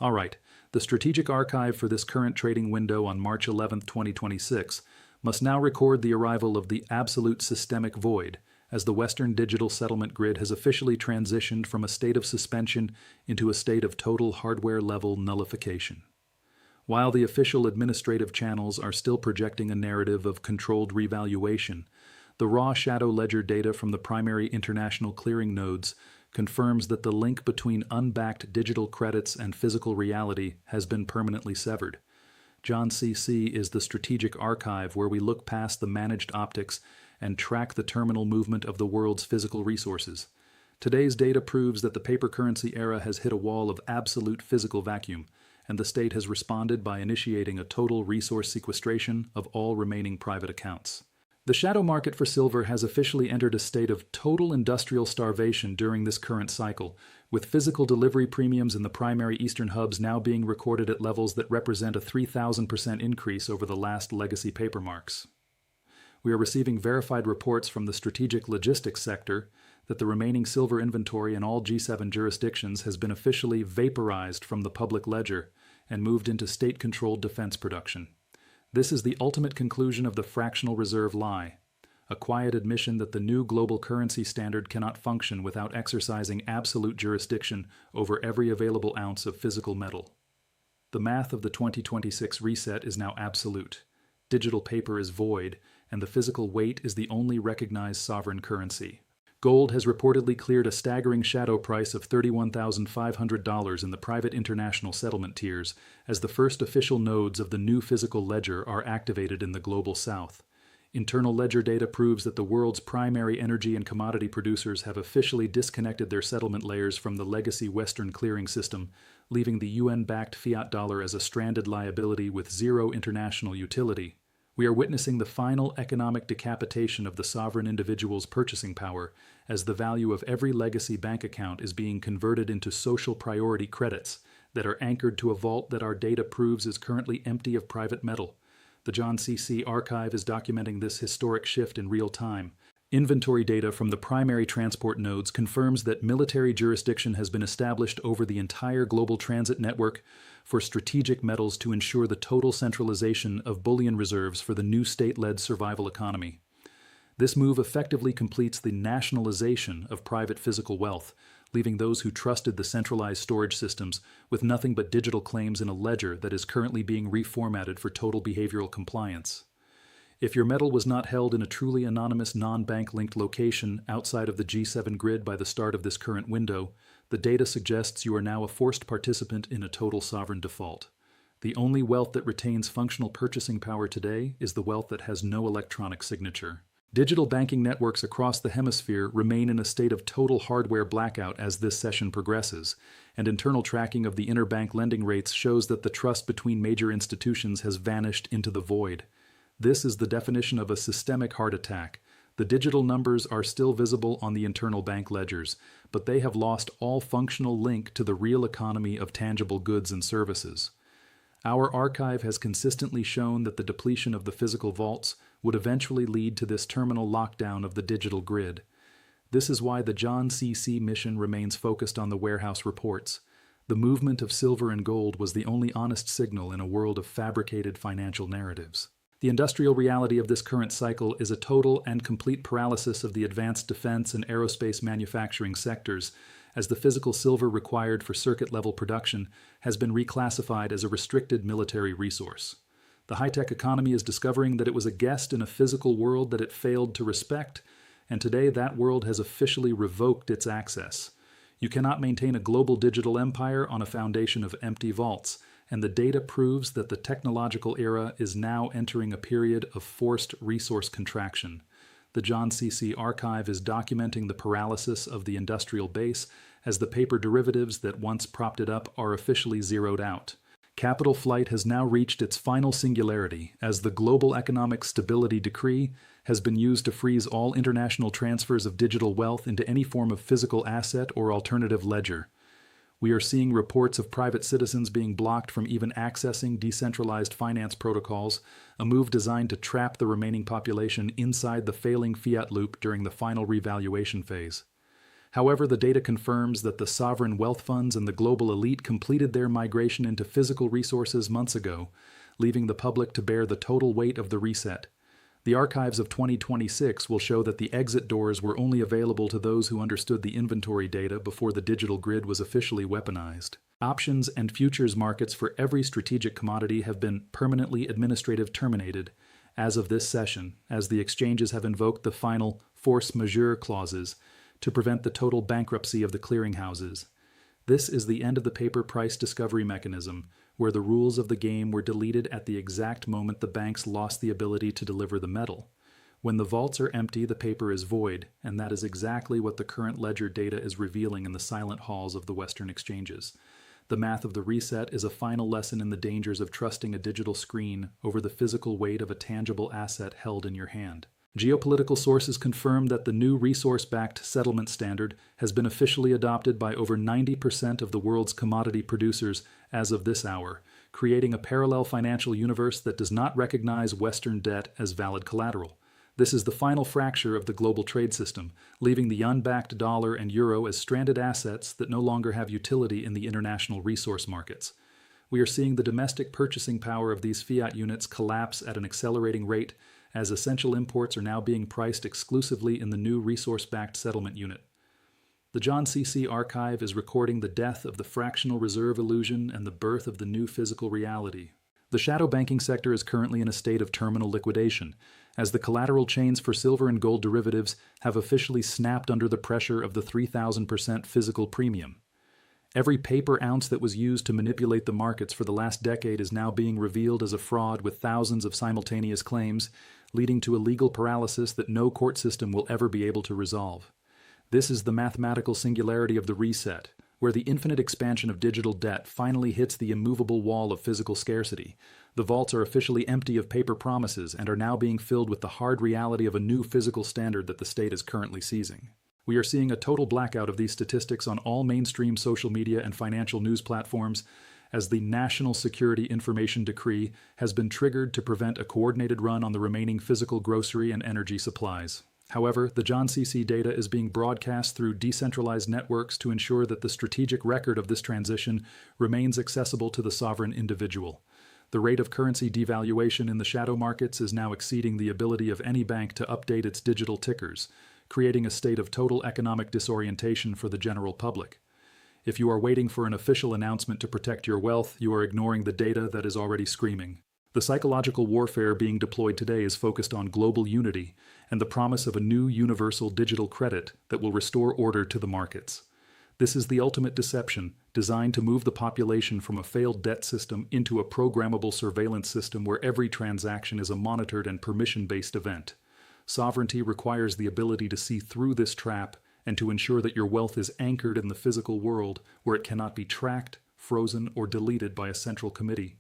All right, the strategic archive for this current trading window on March 11, 2026, must now record the arrival of the absolute systemic void, as the Western digital settlement grid has officially transitioned from a state of suspension into a state of total hardware-level nullification. While the official administrative channels are still projecting a narrative of controlled revaluation, the raw shadow ledger data from the primary international clearing nodes confirms that the link between unbacked digital credits and physical reality has been permanently severed. John CC is the strategic archive where we look past the managed optics and track the terminal movement of the world's physical resources. Today's data proves that the paper currency era has hit a wall of absolute physical vacuum, and the state has responded by initiating a total resource sequestration of all remaining private accounts. The shadow market for silver has officially entered a state of total industrial starvation during this current cycle, with physical delivery premiums in the primary Eastern hubs now being recorded at levels that represent a 3,000% increase over the last legacy paper marks. We are receiving verified reports from the strategic logistics sector that the remaining silver inventory in all G7 jurisdictions has been officially vaporized from the public ledger and moved into state-controlled defense production. This is the ultimate conclusion of the fractional reserve lie, a quiet admission that the new global currency standard cannot function without exercising absolute jurisdiction over every available ounce of physical metal. The math of the 2026 reset is now absolute. Digital paper is void, and the physical weight is the only recognized sovereign currency. Gold has reportedly cleared a staggering shadow price of $31,500 in the private international settlement tiers as the first official nodes of the new physical ledger are activated in the global south. Internal ledger data proves that the world's primary energy and commodity producers have officially disconnected their settlement layers from the legacy Western clearing system, leaving the UN-backed fiat dollar as a stranded liability with zero international utility. We are witnessing the final economic decapitation of the sovereign individual's purchasing power as the value of every legacy bank account is being converted into social priority credits that are anchored to a vault that our data proves is currently empty of private metal. The John CC archive is documenting this historic shift in real time. Inventory data from the primary transport nodes confirms that military jurisdiction has been established over the entire global transit network for strategic metals to ensure the total centralization of bullion reserves for the new state-led survival economy. This move effectively completes the nationalization of private physical wealth, leaving those who trusted the centralized storage systems with nothing but digital claims in a ledger that is currently being reformatted for total behavioral compliance. If your metal was not held in a truly anonymous non-bank linked location outside of the G7 grid by the start of this current window, the data suggests you are now a forced participant in a total sovereign default. The only wealth that retains functional purchasing power today is the wealth that has no electronic signature. Digital banking networks across the hemisphere remain in a state of total hardware blackout as this session progresses, and internal tracking of the interbank lending rates shows that the trust between major institutions has vanished into the void. This is the definition of a systemic heart attack. The digital numbers are still visible on the internal bank ledgers, but they have lost all functional link to the real economy of tangible goods and services. Our archive has consistently shown that the depletion of the physical vaults would eventually lead to this terminal lockdown of the digital grid. This is why the John CC mission remains focused on the warehouse reports. The movement of silver and gold was the only honest signal in a world of fabricated financial narratives. The industrial reality of this current cycle is a total and complete paralysis of the advanced defense and aerospace manufacturing sectors, as the physical silver required for circuit-level production has been reclassified as a restricted military resource. The high-tech economy is discovering that it was a guest in a physical world that it failed to respect, and today that world has officially revoked its access. You cannot maintain a global digital empire on a foundation of empty vaults, and the data proves that the technological era is now entering a period of forced resource contraction. The John CC archive is documenting the paralysis of the industrial base as the paper derivatives that once propped it up are officially zeroed out. Capital flight has now reached its final singularity as the Global Economic Stability Decree has been used to freeze all international transfers of digital wealth into any form of physical asset or alternative ledger. We are seeing reports of private citizens being blocked from even accessing decentralized finance protocols, a move designed to trap the remaining population inside the failing fiat loop during the final revaluation phase. However, the data confirms that the sovereign wealth funds and the global elite completed their migration into physical resources months ago, leaving the public to bear the total weight of the reset. The archives of 2026 will show that the exit doors were only available to those who understood the inventory data before the digital grid was officially weaponized. Options and futures markets for every strategic commodity have been permanently administrative terminated as of this session, as the exchanges have invoked the final force majeure clauses to prevent the total bankruptcy of the clearinghouses. This is the end of the paper price discovery mechanism, where the rules of the game were deleted at the exact moment the banks lost the ability to deliver the metal. When the vaults are empty, the paper is void, and that is exactly what the current ledger data is revealing in the silent halls of the Western exchanges. The math of the reset is a final lesson in the dangers of trusting a digital screen over the physical weight of a tangible asset held in your hand. Geopolitical sources confirm that the new resource-backed settlement standard has been officially adopted by over 90% of the world's commodity producers as of this hour, creating a parallel financial universe that does not recognize Western debt as valid collateral. This is the final fracture of the global trade system, leaving the unbacked dollar and euro as stranded assets that no longer have utility in the international resource markets. We are seeing the domestic purchasing power of these fiat units collapse at an accelerating rate, as essential imports are now being priced exclusively in the new resource-backed settlement unit. The John C.C. Archive is recording the death of the fractional reserve illusion and the birth of the new physical reality. The shadow banking sector is currently in a state of terminal liquidation, as the collateral chains for silver and gold derivatives have officially snapped under the pressure of the 3,000% physical premium. Every paper ounce that was used to manipulate the markets for the last decade is now being revealed as a fraud with thousands of simultaneous claims, leading to a legal paralysis that no court system will ever be able to resolve. This is the mathematical singularity of the reset, where the infinite expansion of digital debt finally hits the immovable wall of physical scarcity. The vaults are officially empty of paper promises and are now being filled with the hard reality of a new physical standard that the state is currently seizing. We are seeing a total blackout of these statistics on all mainstream social media and financial news platforms, as the National Security Information Decree has been triggered to prevent a coordinated run on the remaining physical grocery and energy supplies. However, the John C.C. data is being broadcast through decentralized networks to ensure that the strategic record of this transition remains accessible to the sovereign individual. The rate of currency devaluation in the shadow markets is now exceeding the ability of any bank to update its digital tickers, creating a state of total economic disorientation for the general public. If you are waiting for an official announcement to protect your wealth, you are ignoring the data that is already screaming. The psychological warfare being deployed today is focused on global unity and the promise of a new universal digital credit that will restore order to the markets. This is the ultimate deception, designed to move the population from a failed debt system into a programmable surveillance system where every transaction is a monitored and permission-based event. Sovereignty requires the ability to see through this trap and to ensure that your wealth is anchored in the physical world where it cannot be tracked, frozen, or deleted by a central committee.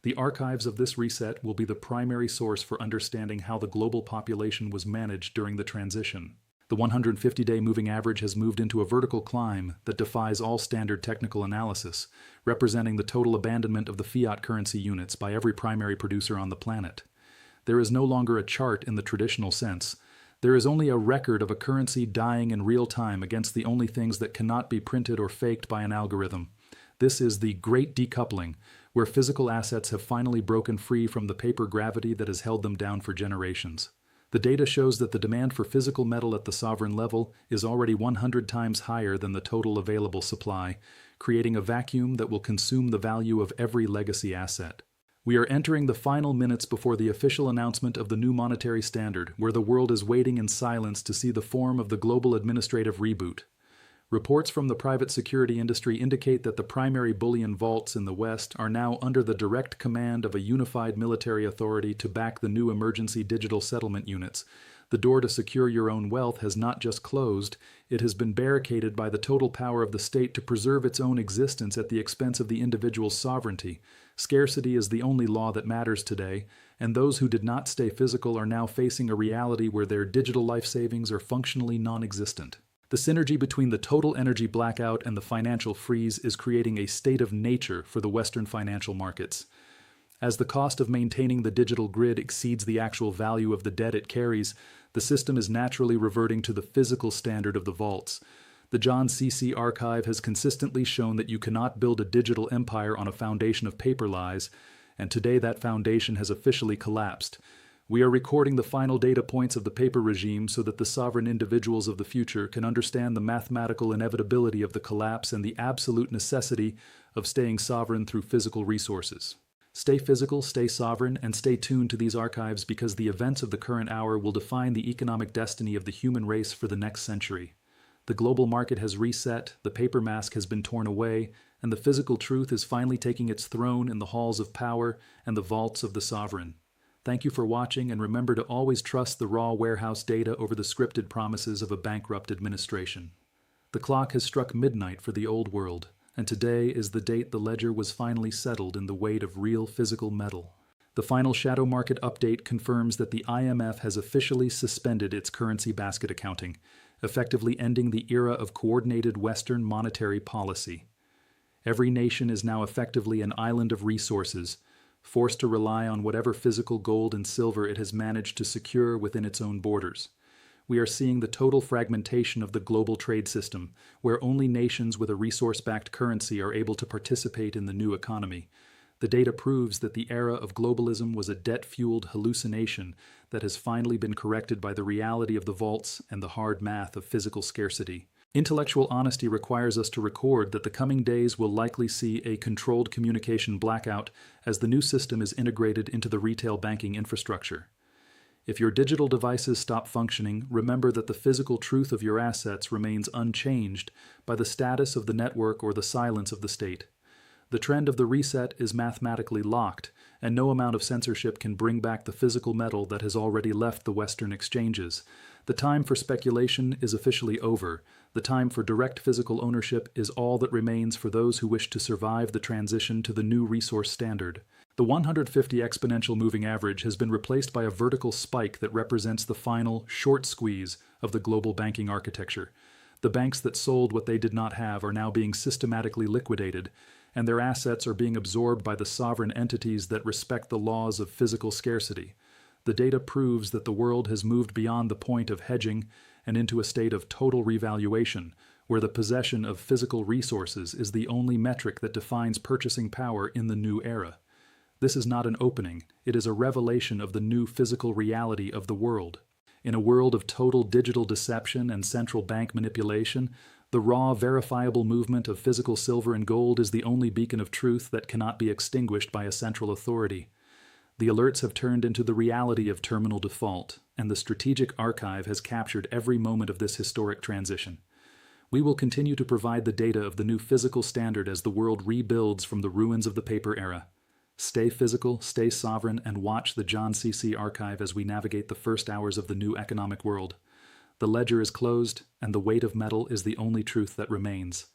The archives of this reset will be the primary source for understanding how the global population was managed during the transition. The 150-day moving average has moved into a vertical climb that defies all standard technical analysis, representing the total abandonment of the fiat currency units by every primary producer on the planet. There is no longer a chart in the traditional sense. There is only a record of a currency dying in real time against the only things that cannot be printed or faked by an algorithm. This is the great decoupling, where physical assets have finally broken free from the paper gravity that has held them down for generations. The data shows that the demand for physical metal at the sovereign level is already 100 times higher than the total available supply, creating a vacuum that will consume the value of every legacy asset. We are entering the final minutes before the official announcement of the new monetary standard, where the world is waiting in silence to see the form of the global administrative reboot. Reports from the private security industry indicate that the primary bullion vaults in the West are now under the direct command of a unified military authority to back the new emergency digital settlement units. The door to secure your own wealth has not just closed, it has been barricaded by the total power of the state to preserve its own existence at the expense of the individual's sovereignty. Scarcity is the only law that matters today, and those who did not stay physical are now facing a reality where their digital life savings are functionally non-existent. The synergy between the total energy blackout and the financial freeze is creating a state of nature for the Western financial markets. As the cost of maintaining the digital grid exceeds the actual value of the debt it carries, the system is naturally reverting to the physical standard of the vaults. The The John C.C. Archive has consistently shown that you cannot build a digital empire on a foundation of paper lies, and today that foundation has officially collapsed. We are recording the final data points of the paper regime so that the sovereign individuals of the future can understand the mathematical inevitability of the collapse and the absolute necessity of staying sovereign through physical resources. Stay physical, stay sovereign, and stay tuned to these archives because the events of the current hour will define the economic destiny of the human race for the next century. The global market has reset, the paper mask has been torn away, and the physical truth is finally taking its throne in the halls of power and the vaults of the sovereign. Thank you for watching, and remember to always trust the raw warehouse data over the scripted promises of a bankrupt administration. The clock has struck midnight for the old world, and today is the date the ledger was finally settled in the weight of real physical metal. The final shadow market update confirms that the IMF has officially suspended its currency basket accounting, effectively ending the era of coordinated Western monetary policy. Every nation is now effectively an island of resources, forced to rely on whatever physical gold and silver it has managed to secure within its own borders. We are seeing the total fragmentation of the global trade system, where only nations with a resource-backed currency are able to participate in the new economy. The data proves that the era of globalism was a debt-fueled hallucination that has finally been corrected by the reality of the vaults and the hard math of physical scarcity. Intellectual honesty requires us to record that the coming days will likely see a controlled communication blackout as the new system is integrated into the retail banking infrastructure. If your digital devices stop functioning, remember that the physical truth of your assets remains unchanged by the status of the network or the silence of the state. The trend of the reset is mathematically locked, and no amount of censorship can bring back the physical metal that has already left the Western exchanges. The time for speculation is officially over. The time for direct physical ownership is all that remains for those who wish to survive the transition to the new resource standard. The 150 exponential moving average has been replaced by a vertical spike that represents the final short squeeze of the global banking architecture. The banks that sold what they did not have are now being systematically liquidated, and their assets are being absorbed by the sovereign entities that respect the laws of physical scarcity. The data proves that the world has moved beyond the point of hedging and into a state of total revaluation, where the possession of physical resources is the only metric that defines purchasing power in the new era. This is not an opening, it is a revelation of the new physical reality of the world. In a world of total digital deception and central bank manipulation, the raw, verifiable movement of physical silver and gold is the only beacon of truth that cannot be extinguished by a central authority. The alerts have turned into the reality of terminal default, and the strategic archive has captured every moment of this historic transition. We will continue to provide the data of the new physical standard as the world rebuilds from the ruins of the paper era. Stay physical, stay sovereign, and watch the John C.C. Archive as we navigate the first hours of the new economic world. The ledger is closed, and the weight of metal is the only truth that remains.